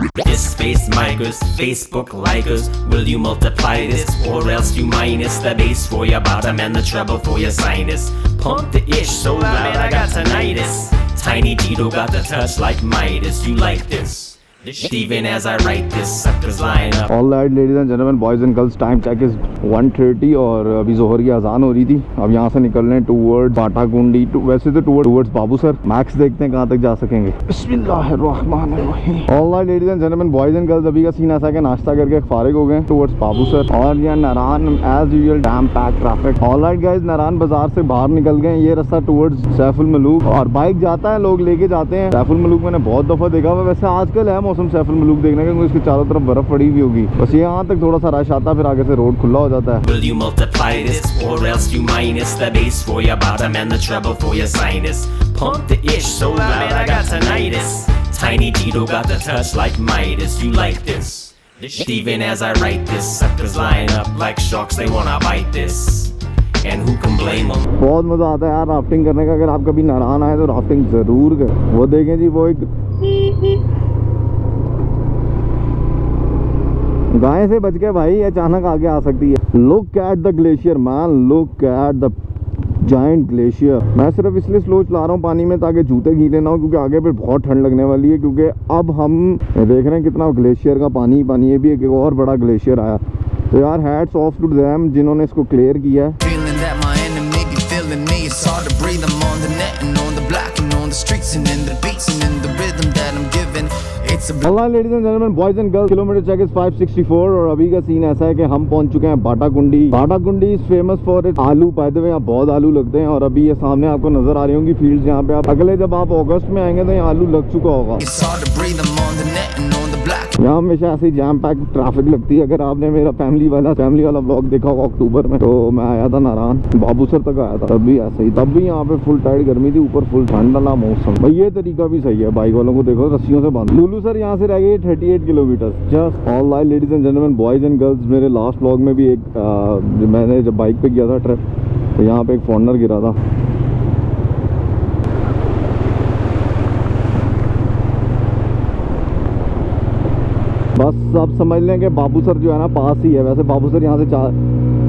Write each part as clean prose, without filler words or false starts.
This space micers, Facebook likers. Will you multiply this or else you minus the bass for your bottom and the treble for your sinus? Pump the ish so loud I got tinnitus. Tiny Tito got the touch like Midas. You like this? Even as I write this, suckers line up. All right, ladies and gentlemen, boys and girls, time check is 1:30 और अभी जोहर की अजान हो रही थी। अब यहाँ से निकल रहे हैं टूवर्ड्स बाटाकुंडी, वैसे तो टूवर्ड्स बाबूसर। मैक्स देखते हैं कहाँ तक जा सकेंगे। बिस्मिल्लाहिर्रहमानिर्रहीम। All right, ladies and gentlemen, boys and girls, अभी का सीन ऐसा है कि नाश्ता करके फारिग हो गए टूवर्ड्स बाबूसर और यहाँ Naran as usual damn pack traffic. All right guys, Naran बाजार से बाहर निकल गए। ये रास्ता टूवर्ड्स सैफुल मलूक और बाइक जाता है, लोग लेके जाते हैं। सैफुल मलूक मैंने बहुत दफा देखा हुआ, वैसे आजकल है मौसम सैफुल मलूक देखने का, क्योंकि इसके चारों तरफ बर्फ पड़ी हुई होगी। बस यहाँ तक थोड़ा सा रश आता, फिर आगे से रोड खुला हो जाता है। Will you multiply this or else you minus the bass for your bottom and the treble for your sinus? Pump the ish so loud I got tinnitus. Tiny Tito got the touch like Midas. You like this? Even as I write this, suckers line up like sharks, they wanna bite this. And who can blame them? बहुत मजा आता है यार rafting करने का। अगर आप कभी नारान आए तो राफ्टिंग जरूर करें। वो देखें जी, वो एक गाय से बच के भाई अचानक आगे आ सकती है। Look at the glacier man, look at the giant glacier. मैं सिर्फ इसलिए स्लो चला रहा हूँ पानी में ताकि जूते गीले ना हो, क्योंकि आगे फिर बहुत ठंड लगने वाली है। क्योंकि अब हम देख रहे हैं कितना ग्लेशियर का पानी पानी है। भी एक और बड़ा ग्लेशियर आया, तो यार हैट्स ऑफ टू देम जिन्होंने इसको क्लियर किया है। Hello ladies and gentlemen, boys and girls, kilometre check is 564 और अभी का सीन ऐसा है कि हम पहुंच चुके हैं Batakundi. Batakundi is famous for its आलू। बाय द वे यहाँ बहुत आलू लगते हैं और अभी ये सामने आपको नजर आ रही होंगी फील्ड्स। यहाँ पे आप अगले जब आप अगस्त में आएंगे तो यहाँ आलू लग चुका होगा। यहाँ हमेशा ऐसी जैम पैक ट्रैफिक लगती है। अगर आपने मेरा फैमिली वाला व्लॉग देखा होगा अक्टूबर में, तो मैं आया था नारान, बाबूसर तक आया था, तब भी ऐसे ही। तब भी यहाँ पे फुल टाइट गर्मी थी, ऊपर फुल ठंड वाला मौसम। भाई ये तरीका भी सही है, बाइक वालों को देखो रस्सियों से बांध। लुलू सर यहाँ से रह गई 38 kilometre. Just all right ladies and gentleman, boys and girls, मेरे लास्ट व्लॉग में भी एक मैंने जब बाइक पे किया था ट्रिप, तो यहाँ पे एक फॉर्नर गिरा था। बस आप समझ लें कि बाबूसर जो है ना पास ही है। वैसे बाबूसर यहाँ से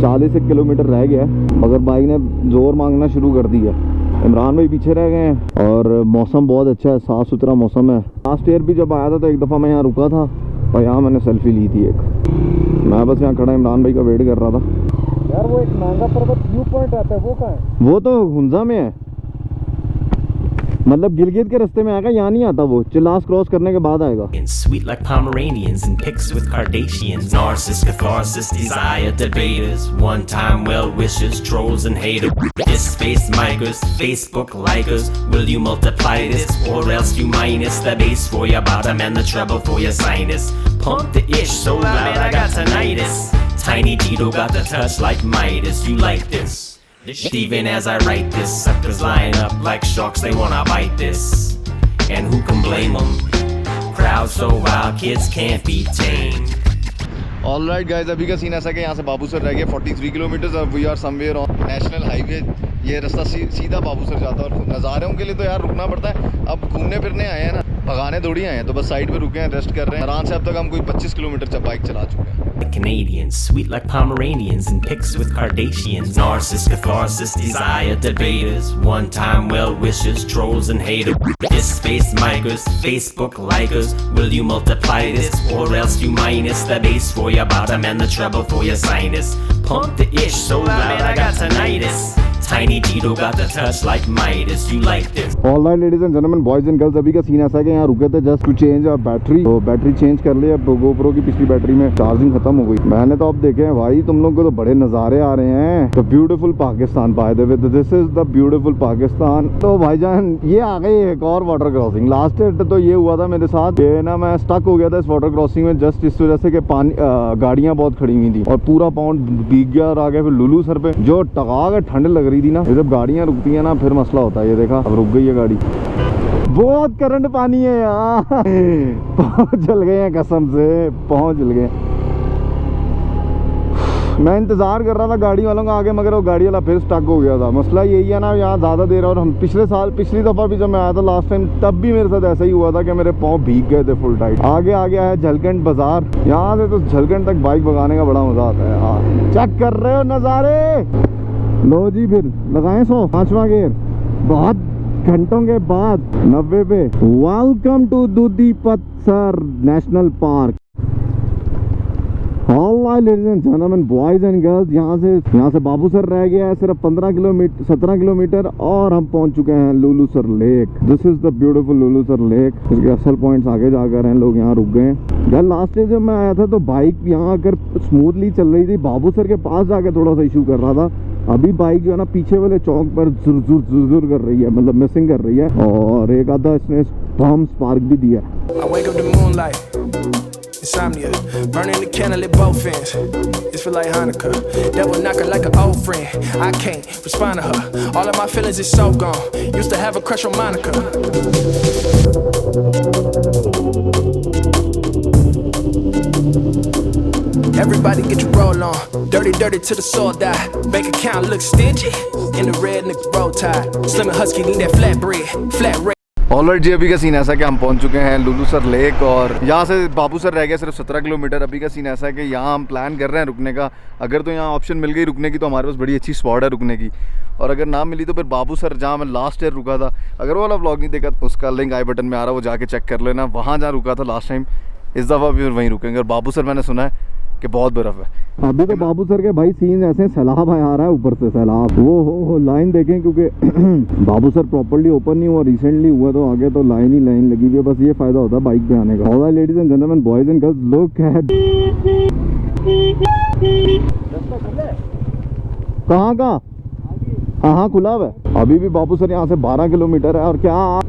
40 किलोमीटर रह गया है, मगर बाइक ने जोर मांगना शुरू कर दी है। इमरान भाई पीछे रह गए हैं और मौसम बहुत अच्छा है, साफ़ सुथरा मौसम है। लास्ट ईयर भी जब आया था तो एक दफ़ा मैं यहाँ रुका था और यहाँ मैंने सेल्फी ली थी एक। मैं बस यहाँ खड़ा इमरान भाई का वेट कर रहा था। यार वो एक नांगा पर्वत व्यू पॉइंट आता है, वो कहाँ है? वो तो हुंजा में है, मतलब गिलगित के रास्ते में आएगा, यहाँ नहीं आता। वो चिल्लास क्रॉस करने के बाद आएगा। Sweet like Pomeranians and pics with Kardashians. Narcissists, catharsis, desire, debaters. One-time well-wishers, trolls and haters. This space micers, Facebook likers. Will you multiply this or else you minus the bass for your bottom and the treble for your sinus? Pump the ish so loud I got tinnitus. Tiny Tito got the touch like Midas. You like this? Even as I write this, suckers line up like sharks, they wanna bite this. And who can blame them? Crowd so wild, kids can't be tamed. All right guys, अभी का scene ऐसा कि यहाँ से बाबूसर रह गया 43 kilometre. अब we are somewhere on national highway. ये रास्ता सीधा बाबूसर जाता है और नज़ारों के लिए तो यार रुकना पड़ता है। अब घूमने फिरने आए हैं ना, भगाने थोड़ी आए हैं, तो बस साइड पे रुके हैं, रेस्ट कर रहे हैं आराम से। अब तक हम कोई 25 किलोमीटर जब बाइक चला चुके हैं। Canadians, sweet like Pomeranians and pics with Kardashians. Narcissists, catharsis, desire, debaters. One-time well-wishers, trolls and haters. This space micers, Facebook likers. Will you multiply this or else you minus the bass for your bottom and the treble for your sinus? Pump the ish so loud I got tinnitus. Tiny Tito got the touch like Midas. You like this? All right ladies and gentlemen, boys and girls, अभी का scene ऐसा है कि यहाँ रुके थे just to change a battery. तो battery change कर लिया। GoPro की पिछली बैटरी में चार्जिंग खत्म हो गई। मैंने तो अब देखे हैं भाई, तुम लोग को तो बड़े नज़ारे आ रहे हैं। तो beautiful Pakistan by the way, this is the beautiful Pakistan. तो भाईजान ये आ गई एक और वाटर क्रॉसिंग। लास्ट ईयर तो ये हुआ था मेरे साथ, ये ना मैं स्टक हो गया था इस वाटर क्रॉसिंग में जस्ट इस वजह से कि पानी गाड़ियाँ बहुत खड़ी हुई थी और पूरा पाउंड भीग गया और आ गया। फिर लुलू सर पे जो टका के ठंड लग रही थी ना, जब गाड़ियाँ रुकती है ना फिर मसला होता है। ये देखा अब रुक गई है गाड़ी। बहुत करंट पानी है यहाँ। पाँव जल गए हैं कसम से, पाँव जल गए। मैं इंतज़ार कर रहा था गाड़ी वालों का आगे, मगर वो गाड़ी वाला फिर स्टक हो गया था। मसला यही है ना, यहाँ ज़्यादा देर और हम पिछली दफ़ा भी जब मैं आया था लास्ट टाइम, तब भी मेरे साथ ऐसा ही हुआ था कि मेरे पाँव भीग गए थे फुल टाइट। आगे आ गया है झलकंड बाज़ार, यहाँ से तो झलकंड तक बाइक भगाने का बड़ा मज़ा आता है यार। चेक कर रहे हो नज़ारे। लो जी फिर लगाएं 100 5वां गियर, बहुत घंटों के बाद 90 पे। वेलकम टू दूधी पत्थर national park. Ladies and gentleman, boys and girls, यहाँ से बाबूसर रह गया है सिर्फ 17 किलोमीटर और हम पहुंच चुके हैं Lulusar lake. This is the beautiful Lulusar lake. इसके असल पॉइंट्स आगे जाकर हैं, लोग यहाँ रुक गए। यार लास्ट डे जब मैं आया था तो बाइक यहाँ आकर स्मूथली चल रही थी, बाबूसर के पास जाके थोड़ा सा इशू कर रहा था। अभी बाइक जो है ना पीछे वाले चौक पर जुर कर रही है, मतलब मिसिंग कर रही है, और एक आधा इसने बम स्पार्क भी दिया। Insomnia, burning the candle at both ends. It's feel like Hanukkah. Devil knocking like an old friend. I can't respond to her. All of my feelings is so gone. Used to have a crush on Monica. Everybody get your roll on. Dirty till the soul die. Bank account look stingy. In the red nigga roll tide. Slim and husky need that flat bread. All right जी, अभी का scene ऐसा कि हम पहुंच चुके हैं Lulusar lake और यहाँ से बाबूसर रह गया सिर्फ 17 किलोमीटर। अभी का सीन ऐसा है कि यहाँ हम प्लान कर रहे हैं रुकने का। अगर तो यहाँ ऑप्शन मिल गई रुकने की तो हमारे पास बड़ी अच्छी स्पॉट है रुकने की, और अगर ना मिली तो फिर बाबूसर जहाँ मैं लास्ट ईयर रुका था, अगर वो वाला व्लॉग नहीं देखा उसका लिंक आई बटन में आ रहा है, वो जाके चेक कर लेना। वहाँ जहाँ रुका था लास्ट टाइम, इस दफ़ा भी वहीं रुकेंगे। और बाबूसर मैंने सुना है कि बहुत बर्फ़ है। अभी तो बाबूसर के भाई सीन ऐसे, सैलाब आ रहा है ऊपर से, सैलाब। वो हो लाइन देखें, क्योंकि बाबूसर प्रॉपर्ली ओपन नहीं हुआ, रिसेंटली हुआ, तो आगे तो लाइन ही लाइन लगी हुई है। बस ये फायदा होता है बाइक पे आने का। All ladies and gentleman, boys and girls, look at. कहाँ का? हाँ खुला हुआ है। अभी भी बाबूसर यहाँ से 12 किलोमीटर है। और क्या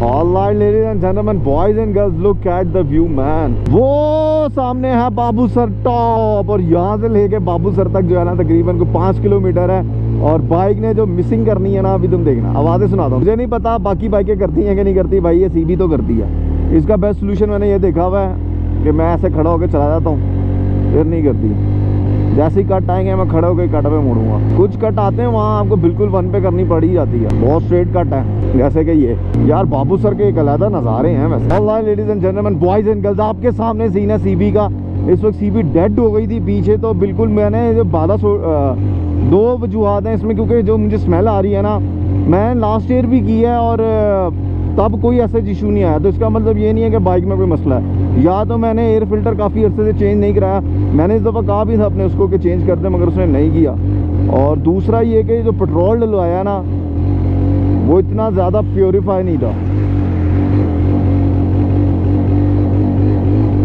Alright, ladies and gentlemen, boys and girls, look at the view, man. वो सामने है बाबूसर टॉप, और यहाँ से लेके बाबूसर तक जो है ना तकरीबन को 5 किलोमीटर है। और बाइक ने जो मिसिंग करनी है ना, अभी तुम देखना, आवाज़ें सुनाता हूँ। मुझे नहीं पता बाकी बाइकें करती हैं कि नहीं करती, भाई ये सीबी तो करती है। इसका बेस्ट सोल्यूशन मैंने ये देखा हुआ है कि मैं ऐसे खड़ा होकर चला जाता हूँ, फिर नहीं करती। जैसे ही कट आएंगे मैं खड़े होकर कट पे मुड़ूंगा। कुछ कट आते हैं वहाँ आपको बिल्कुल वन पे करनी पड़ ही जाती है, बहुत स्ट्रेट कट है, जैसे कि ये। यार बाबूसर के एक अलग नज़ारे हैं वैसे। Alright ladies and gentleman, boys and girls, आपके सामने सीन है सीबी का। इस वक्त सीबी डेड हो गई थी पीछे, तो बिल्कुल मैंने जो दो वजूहत हैं इसमें, क्योंकि जो मुझे स्मेल आ रही है ना, मैं लास्ट ईयर भी की है और तब कोई ऐसा इशू नहीं आया। तो इसका मतलब ये नहीं है कि बाइक में कोई मसला है। या तो मैंने एयर फिल्टर काफ़ी अर्से से चेंज नहीं कराया, मैंने इस दफ़ा कहा भी था अपने उसको कि चेंज कर दे, मगर उसने नहीं किया। और दूसरा ये कि जो पेट्रोल डलवाया ना, वो इतना ज़्यादा प्योरीफाई नहीं था।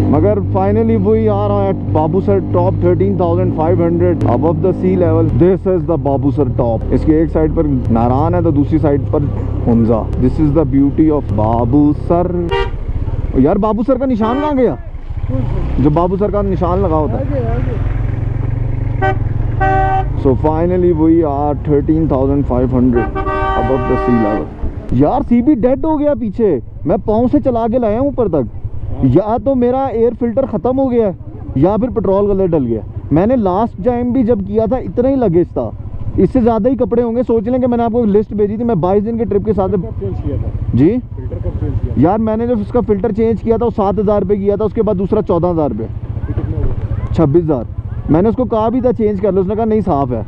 मगर फाइनली वही आ रहा है Babusar top 13,500 above the sea level. This is the Babusar top. इसके एक साइड पर नारायण है तो दूसरी साइड पर Hunza. This is the beauty of Babusar. यार बाबूसर का निशान कहाँ गया? जो बाबूसर का निशान लगा होता है। So finally we are 13,500 above the sea level. यार सीबी डेड हो गया पीछे, मैं पाँव से चला के लाया हूँ ऊपर तक। या तो मेरा एयर फिल्टर ख़त्म हो गया या फिर पेट्रोल गलत डल गया। मैंने लास्ट टाइम भी जब किया था इतना ही लगेज था, इससे ज़्यादा ही कपड़े होंगे। सोच लें कि मैंने आपको लिस्ट भेजी थी, मैं 22 दिन के ट्रिप के साथ चेंज किया था जी। फिल्टर कब चेंज किया? यार मैंने जब उसका फ़िल्टर चेंज किया था वो 7,000 रुपये किया था, उसके बाद दूसरा 14,000 रुपये, 26,000। मैंने उसको कहा भी था चेंज कर लो, उसने कहा नहीं साफ़ है।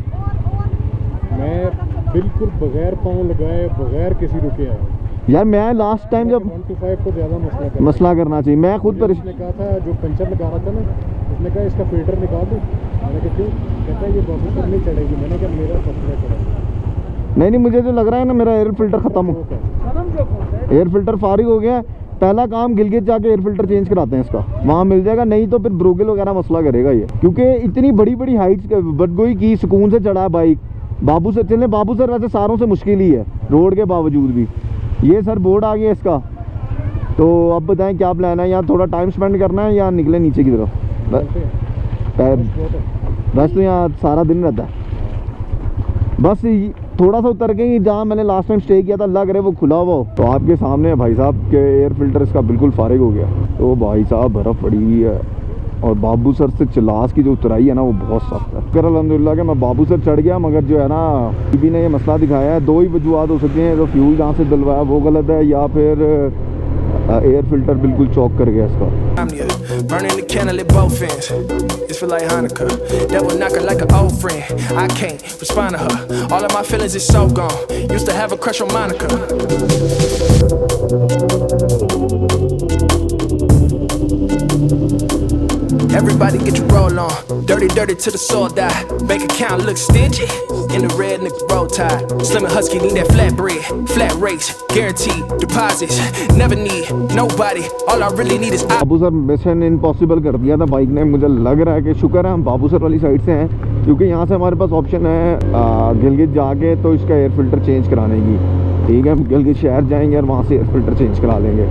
मैं बिल्कुल बगैर पाँव लगाए, बगैर किसी रुके आया। यार मैं लास्ट टाइम जब 125 को ज़्यादा मसला करना चाहिए, मैं खुद पर उसने कहा था जो पंचर लगा रहा था ना, उसने कहा इसका फिल्टर निकाल दो। मैंने कहा क्यों? कहता है ये बाबूसर नहीं चढ़ेगी। मैंने कहा मेरा सपना चढ़ेगा। नहीं, मुझे जो लग रहा है ना मेरा एयर फिल्टर ख़त्म हो, एयर फिल्टर फारिग हो गया। पहला काम गिलगित जाके एयर फिल्टर चेंज कराते हैं इसका, वहाँ मिल जाएगा। नहीं तो फिर ब्रोगल वगैरह मसला करेगा ये, क्योंकि इतनी बड़ी बड़ी हाइट्स बदगोई की सुकून से चढ़ा है बाइक। बाबूसर चलने, बाबूसर वैसे सारों से मुश्किल ही है रोड के बावजूद भी। ये सर बोर्ड आ गया इसका। तो अब बताएं क्या प्लान है? यहाँ थोड़ा टाइम स्पेंड करना है या निकले नीचे की तरफ? बस तो यहाँ सारा दिन रहता है। बस थोड़ा सा उतर के जहाँ मैंने लास्ट टाइम स्टे किया था, अल्लाह करे वो खुला हुआ हो। तो आपके सामने भाई साहब के एयर फिल्टर इसका बिल्कुल फारिग हो गया। तो भाई साहब बर्फ़ पड़ी हुई है, और बाबू सर से चिलास की जो उतराई है ना वो बहुत सख्त है। कर अल्हम्दुलिल्लाह कि मैं बाबू सर चढ़ गया, मगर जो है ना बीबी ने ये मसला दिखाया है। दो ही वजूहत हो सकती हैं, तो फ्यूल जहाँ से डलवाया वो गलत है, या फिर एयर फिल्टर बिल्कुल चौक कर गया इसका। Burning the candle at both ends. It's feel like Hanukkah. Devil knocking like an old friend. I can't respond to her. All of my feelings is so gone. Used to have a crush on Monica. Everybody get your roll on. Dirty, dirty till the soul die. Bank account looks stingy. In the red nigga roll tide. Slim and husky need that flat bread. Flat rates, guaranteed deposits. Never need nobody. All I really need is Babu sir mission impossible कर दिया था bike ने। मुझे लग रहा है कि शुक्र है हम बाबू सर वाली साइड से हैं, क्योंकि यहाँ से हमारे पास ऑप्शन है गिलगित जाके तो इसका एयर फिल्टर चेंज कराने की। ठीक है, हम गिलगित शहर जाएंगे और वहाँ से एयर फिल्टर चेंज करा लेंगे,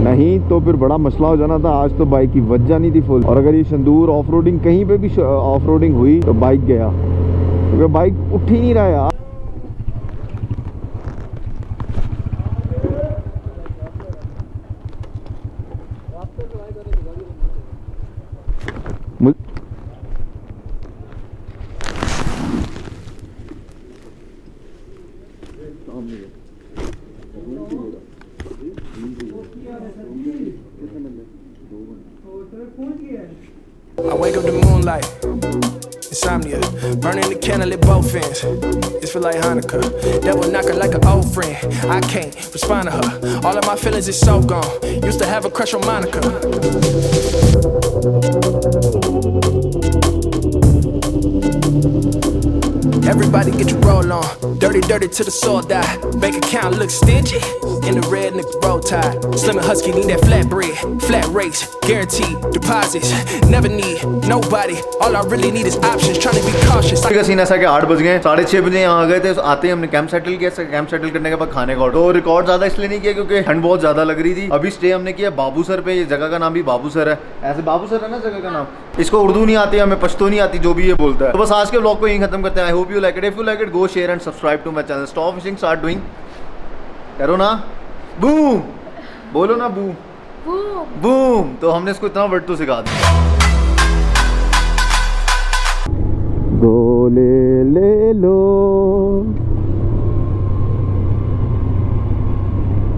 नहीं तो फिर बड़ा मसला हो जाना था। आज तो बाइक की वजह नहीं थी फुल, और अगर ये संदूर ऑफ रोडिंग कहीं पे भी ऑफ रोडिंग हुई तो बाइक गया, क्योंकि बाइक उठ ही नहीं रहा यार। I wake up to moonlight, insomnia, burning the candle at both ends. It feel like Hanukkah. Devil knocking like an old friend. I can't respond to her. All of my feelings is so gone. Used to have a crush on Monica. Everybody get your roll on. Dirty, dirty till the soul die. Bank account looks stingy. In the red nigga roll tide. Slim and husky need that flat bread. Flat rates, guaranteed deposits. Never need nobody. All I really need is options. Trying to be cautious. का scene ऐसा कि 8 बज गए, 6:30 बजे यहाँ आ गए थे। आते ही हमने कैंप सेटल किया। कैंप सेटल करने के बाद खाने का तो रिकॉर्ड ज़्यादा इसलिए नहीं किया क्योंकि ठंड बहुत ज़्यादा लग रही थी। अभी स्टे हमने किया बाबू सर पे। ये जगह का नाम भी बाबू सर है, ऐसे बाबू सर है ना जगह का नाम। इसको उर्दू नहीं आती, हमें पश्तो नहीं आती, जो भी ये बोलता है। तो बस आज के व्लॉग को यहीं खत्म करते हैं। I hope you like it. If you like it go share and subscribe to my channel. Stop fishing, start doing. करो ना बूम, बोलो ना बूम बूम। तो हमने इसको इतना वर्ड तो सिखा दिया। गोले ले लो